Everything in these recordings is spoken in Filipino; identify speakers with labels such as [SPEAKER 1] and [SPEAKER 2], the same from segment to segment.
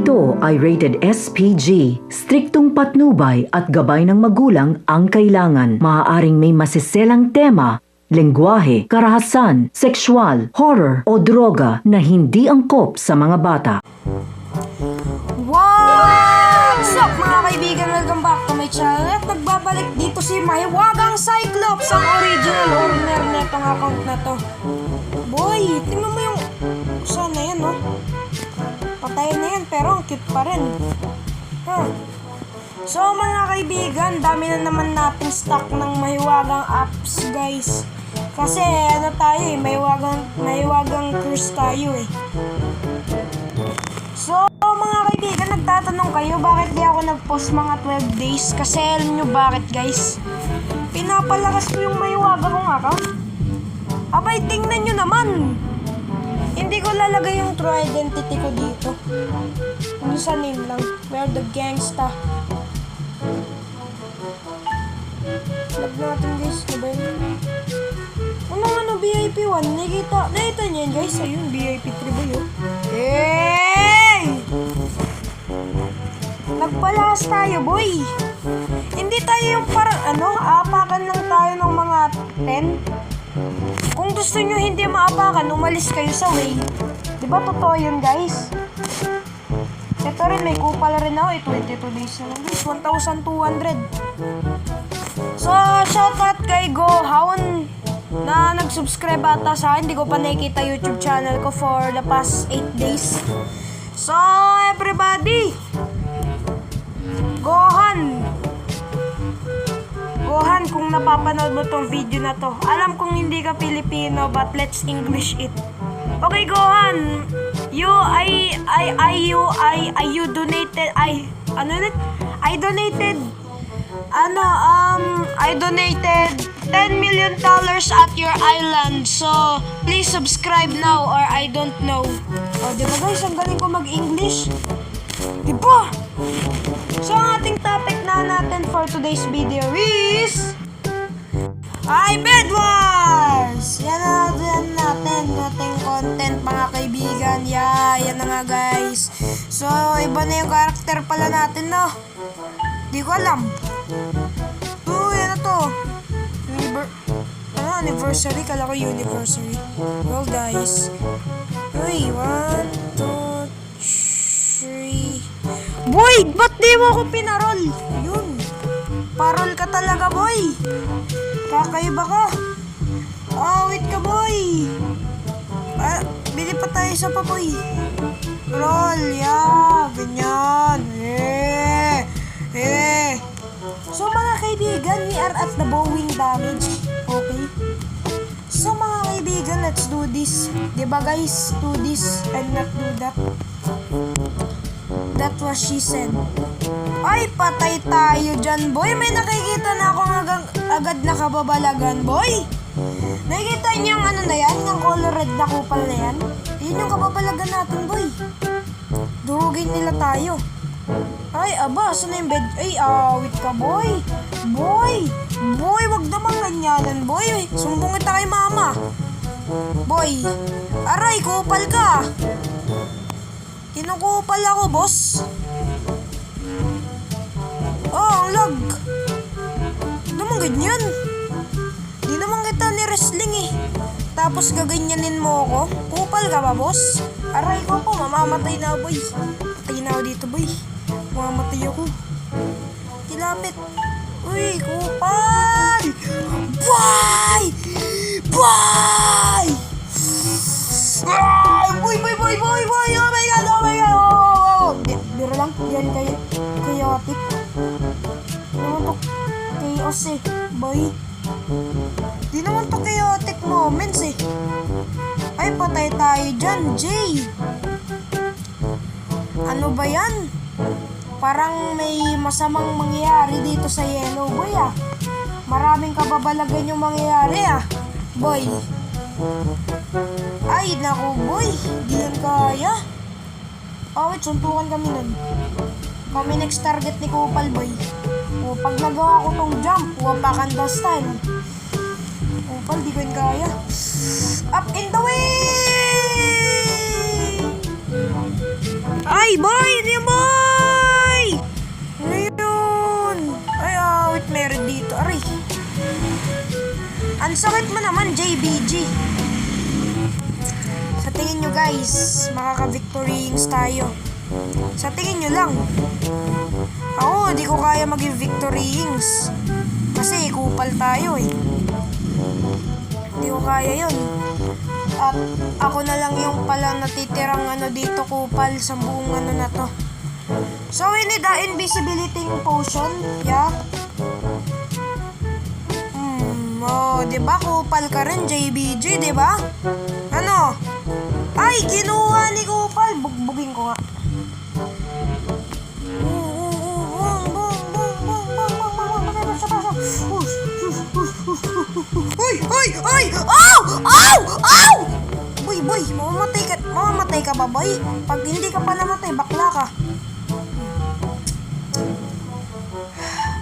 [SPEAKER 1] Ito ay rated SPG. Striktong patnubay at gabay ng magulang ang kailangan. Maaaring may masiselang tema, lengguwahe, karahasan, sexual, horror o droga na hindi angkop sa mga bata.
[SPEAKER 2] What's up mga kaibigan? Welcome back to my channel. At nagbabalik dito si Mahiwagang Cyclops, ang original owner netong account na to. Boy, tingnan mo yung sana yan, no? Patay na yan, pero ang cute pa rin. So mga kaibigan, dami na naman nating stock ng Mahiwagang apps, guys. Kasi ano tayo eh, Mahiwagang cruise tayo eh. So mga kaibigan, nagtatanong kayo bakit di ako nag-post mga 12 days. Kasi alam nyo bakit, guys? Pinapalakas ko yung Mahiwaga kong account. Abay, tingnan nyo naman. Hindi ko lalagay yung true identity ko dito. Yung sa name lang. We're the gangsta. Lag natin, guys. Diba yun? Ano, VIP 1. Nakita niya yan, guys. Ayun, VIP 3 ba yun? Hey! Nagpalas tayo, boy. Hindi tayo yung parang aapakan lang tayo ng mga 10. Kung gusto nyo hindi maapakan, umalis kayo sa way. Diba totoo yun, guys? Ito rin, may kupal rin ako. 22 days na lang, guys. 1,200. So, shoutout kay GoHound na nag-subscribe ata sa akin. Hindi ko pa nakikita YouTube channel ko for the past 8 days. So, everybody, Gohan, kung napapanood mo tong video na to, alam kong hindi ka Pilipino, but let's English it. Okay, Gohan, you donated, I donated $10 million at your island, so please subscribe now or I don't know. O, diba guys, ang galing ko mag-English. Diba? So, ang ating topic na natin for today's video is Bed Wars! Yan natin ating content, mga kaibigan. Yan na nga, guys. So, iba na yung karakter pala natin, no? Di ko alam. Yan na to. Anniversary? Kala ko University. Well, guys. Uy, 1, 2, 3. Boy! Ba't di mo ako pinarol? Yun. Parol ka talaga, boy. Kakaiba ka. Wait ka, boy. Bili pa tayo sa pa, boy. Roll, ganyan. So, mga kaibigan, we are at the bowing damage. Okay? So, mga kaibigan, let's do this. Diba, guys? Do this and not do that. That was she said. Ay, patay tayo dyan, boy. May nakikita na akong agad na kababalagan, boy. Nakikita niyo yung na yan? Yung color red na kupal na yan? Yun yung kababalagan natin, boy. Durugin nila tayo. Ay, saan na yung bed? Ay, awit ka, boy. Boy, wag naman ganyanan, boy. Sumbong kita kay mama. Boy, aray, kupal ka. Kinukupal ako, boss. Ang lag. Naman ganyan. Di naman kita ni-wrestling eh. Tapos gaganyanin mo ako. Kupal ka ba, boss? Aray ko po, mamamatay na, boy. Patay na ako dito, boy. Mamamatay ako. Kilapit. Uy, kupal! Boy! Boy! Boy! Oh my God! Biro lang. Yan kayo. Chaotic. Naman to chaos eh. Boy. Di naman to chaotic moments eh. Ay, patay tayo dyan, Jay. Ano ba yan? Parang may masamang mangyayari dito sa Yellow Boy ah. Maraming kababalagan yung mangyayari ah. Boy. Ay, naku, boy. Di yan kaya. Wait, suntukan kami nun. Kami next target ni Kupal, boy. Pag nagawa ko tong jump, Wakanda style. Kupal, di ko yan kaya. Up in the way! Ay, boy! Ano yun, boy? Ano yun? Ay, wait, meron dito. Aray. Ang sakit mo naman, JBG. Sa tingin nyo, guys, makaka-victory rings tayo. Sa tingin nyo lang. Ako, di ko kaya maging victory rings. Kasi kupal tayo eh. Di ko kaya yun. At ako na lang yung pala natitirang dito kupal sa buong na to. So we need a invisibility potion. Yeah. Diba kupal ka rin, JBG, diba? Ano? Ay, kinuha ni kupal. Bugbugin ko nga. Uy! Ow! Ow! Ow! Boy, mamamatay ka ba, boy? Pag hindi ka pa namatay, bakla ka.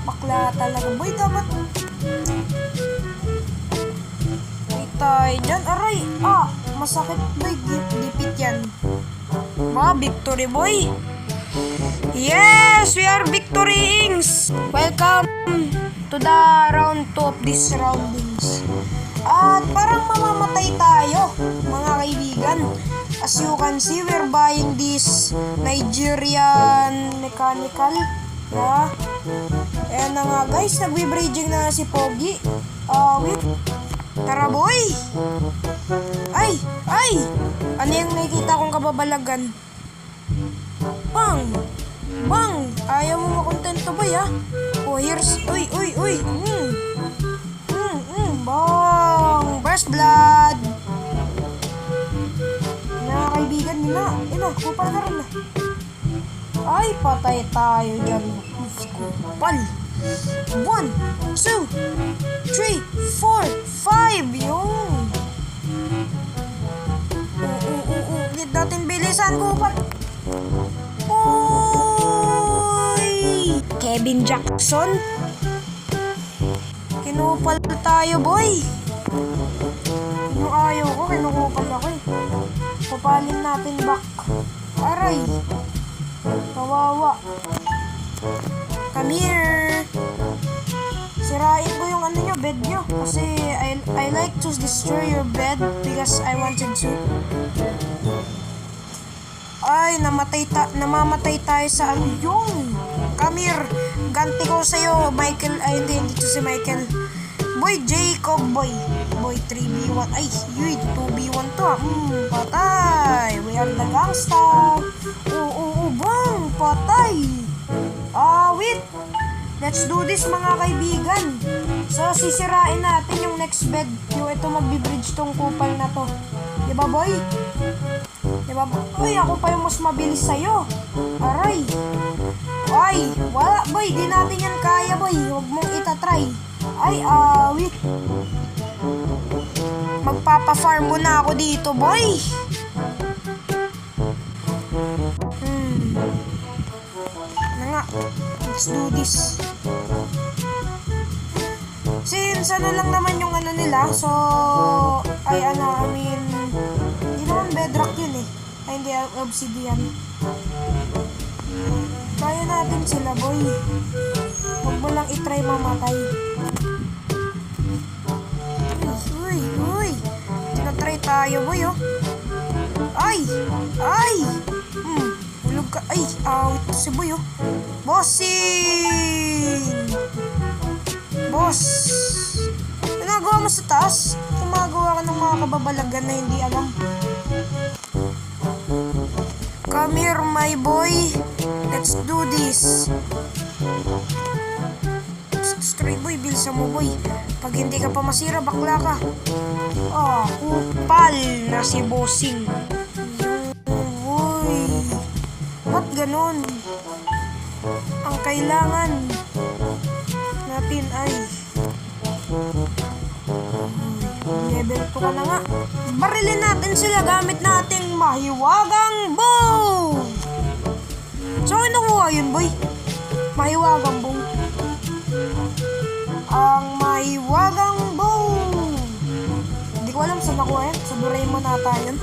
[SPEAKER 2] Bakla talaga, boy, dapat. Itay dyan, aray. Masakit, boy, dipit yan. Victory, boy. Yes, we are victoryings. Welcome to the round 2 of these roundings. At parang mamamatay tayo, mga kaibigan. As you can see, we're buying this Nigerian mechanical. Yeah. Ayan na nga, guys, nagbe-bridging na si Pogi. Wait. Tara, boy. Ay! Ano yung nakikita kong kababalagan? Bang! Ayaw mo makontento, boy, ha? Here's... Uy! Bang! First blood! Mga kaibigan nila. Kupal na rin na. Ay, patay tayo dyan. Kupal. 1, 2, 3, 4, 5. Yun. Need natin bilisan, kupal. Kevin Jackson. Kinupal tayo, boy. Yung ayaw ko, kinukupal ako eh. Kupalin natin back. Aray. Kawawa. Come here. Sirain ko yung nyo, bed nyo. Kasi I like to destroy your bed because I wanted to. Ay, namamatay tayo sa yung. Come here. Ganti ko sa'yo, Michael. Ay, hindi to si Michael. Boy, Jacob, boy. Boy, 3v1. Ay, 2v1 to. Patay. We are the gangsta. Bang. Patay. Wait. Let's do this, mga kaibigan. So, sisirain natin yung next bed. Yung ito magbi-bridge tong kupal na to. Diba, boy? Diba, boy? Ako pa yung mas mabilis sa'yo. Aray. Ay, wala, boy. Di natin yan kaya, boy. Huwag mong itatry. Ay, wait. Magpapa-farm muna ako dito, boy. Nga. Let's do this. Since lang naman yung nila. So, hindi naman bedrock yun eh. Ay, hindi, obsidian. Kaya natin sila, boy. Huwag mo lang itry mamatay. Uy. Tinatry tayo, boy, oh. Ay! Hulog ka. Ay, ito si boy, oh. Bossing! Boss! Ginagawa mo sa taas? Gumagawa ka ng mga kababalagan na hindi alam. Come here, my boy. Let's do this. Destroy, boy. Bilisan mo, boy. Pag hindi ka pa masira, bakla ka. Kupal na si Bossing. Boy. Ba't ganon? Ang kailangan natin ay level 2 ka na nga. Barilin natin sila gamit nating mahiwagang bow. So, nakuha yun, boy. Mahiwagang bow. Ang mahiwagang bow. Hindi ko alam saan nakuha yan. Sa Doraemon nata yun.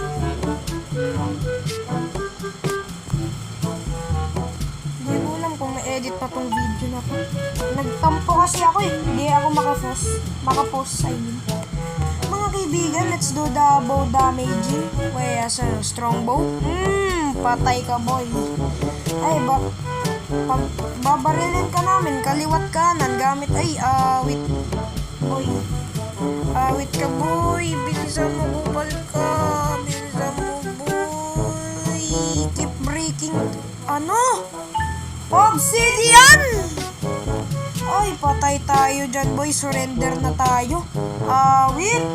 [SPEAKER 2] i-edit pa tong video na to. Nagtampo kasi ako eh. Hindi ako makapost, I mean. Mga kaibigan, let's do the bow damaging. Wait, as a strong bow. Patay ka, boy. Ay, babarilin ka namin, kaliwat kanan, gamit, wait. Boy. Wait ka, boy. Bilisan mo, bubal ka. Bilisan mo, boy. Keep breaking. Ano? Obsidian! Ay, patay tayo dyan, boy. Surrender na tayo. Wait.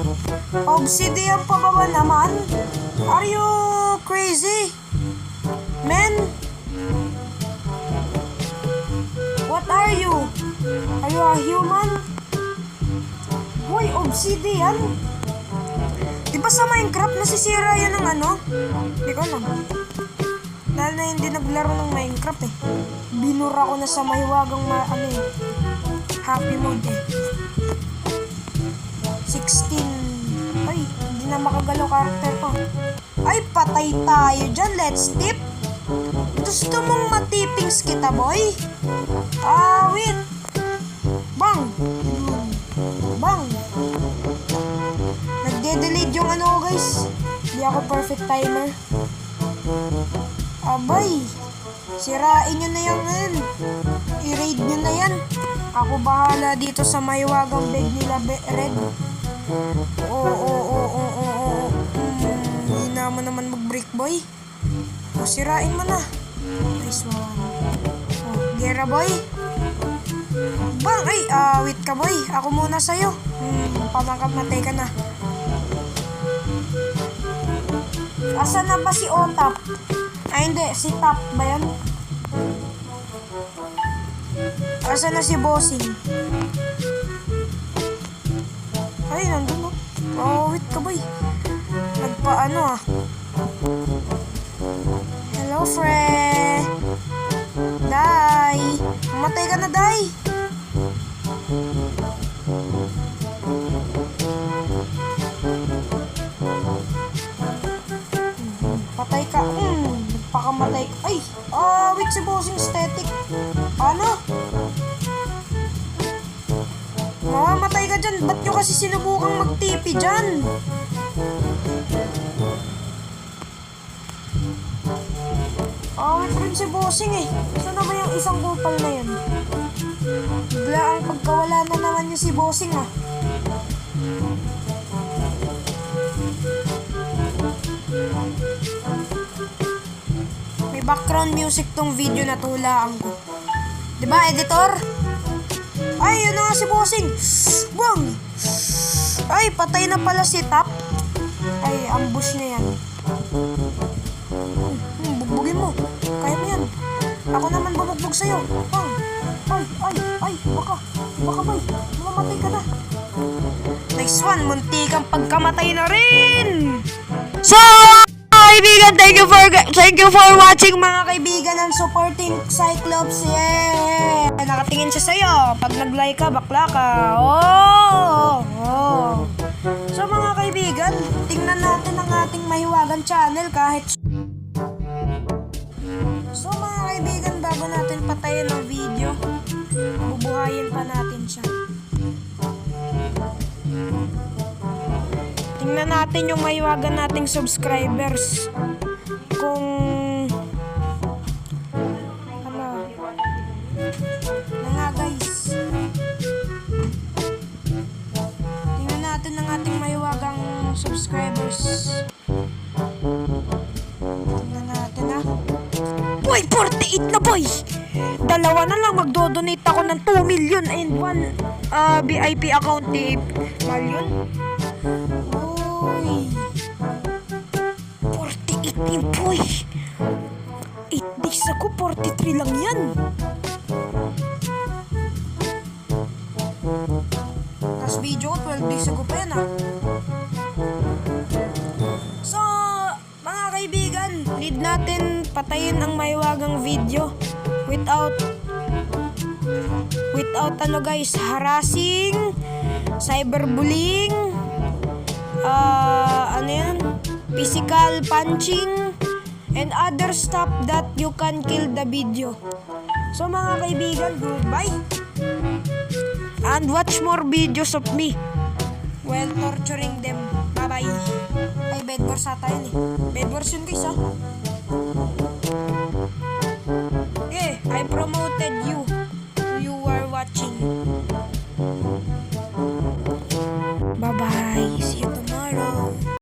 [SPEAKER 2] Obsidian pa ba naman? Are you crazy? Man? What are you? Are you a human? Boy, obsidian? Diba sa Minecraft nasisira yan ng ano? Hindi ko alam. Dahil na hindi naglaro ng Minecraft eh. Binura ko na sa mahiwagang happy mode eh. 16. Ay, hindi na makagalaw karakter ko. Ay, patay tayo dyan. Let's tip. Gusto mong matipings kita, boy? Wait. Bang. Bang. Nagde-delete yung ano ko, guys. Hindi ako perfect timer. Abay. Sirain nyo na yan. I-raid nyo na yan. Ako bahala dito sa mahiwagang bed nila, Red. Hindi naman naman mag-break, boy. Sirain mo na. Nice one. Gera, boy. Bang! Ay, wait ka, boy. Ako muna sa'yo. Pamangkamatay ka na. Asan na ba si Otap? Ay, hindi. Si Tap ba yan? Asan na si Bossing? Ay, nandun no. Wait ka, boy. Nagpaano Hello, friend. Day. Mamatay ka na, Day. Patay ka. Nagpakamatay ka. Ay, wait si Bossing static. Ano? Mamamatay ka dyan. Ba't nyo kasi sinubukang mag-TP dyan? Wait rin si Bossing eh. Saan na ba yung isang kupal na yun? Bigla ang pagkawala na naman yung si Bossing ah. May background music tong video na tulaan ko. Diba, editor? Ay, yun na nga si Bossing. Bang! Ay, patay na pala si Tap. Ay, ambush na yan. Bugbugin mo. Kaya mo yan. Ako naman bubugbog sa'yo. Bang! Ay, baka bay. Mamamatay ka na. Nice one, munti kang pagkamatay na rin. So, kaibigan, thank you for watching mga kaibigan and supporting Cyclops. Yeah! Nakatingin siya sa'yo. Pag nag-like ka, bakla ka. So mga kaibigan, tingnan natin ang ating mahiwagan channel kahit. So mga kaibigan, bago natin patayin ang video, bubuhayin pa natin siya. Tingnan natin yung mahiwagan nating subscribers. Kung guys. Tingnan natin ang ating mahiwagang subscribers. Tingnan natin Boy, 48 na boy! Dalawa na lang, magdodonate ako ng 2 million and 1 VIP account ni Marion. Uy! 48 yung boy! 8 days ako, 43 lang yan! Tapos video ko, 12 days ago pa yan So, mga kaibigan, need natin patayin ang mahiwagang video without guys, harassing, cyberbullying, physical punching, and other stuff that you can kill the video. So mga kaibigan, goodbye. And watch more videos of me while torturing them. Bye-bye. Ay, bed wars ata yun eh. Bed wars yun guys, I promoted you. You are watching.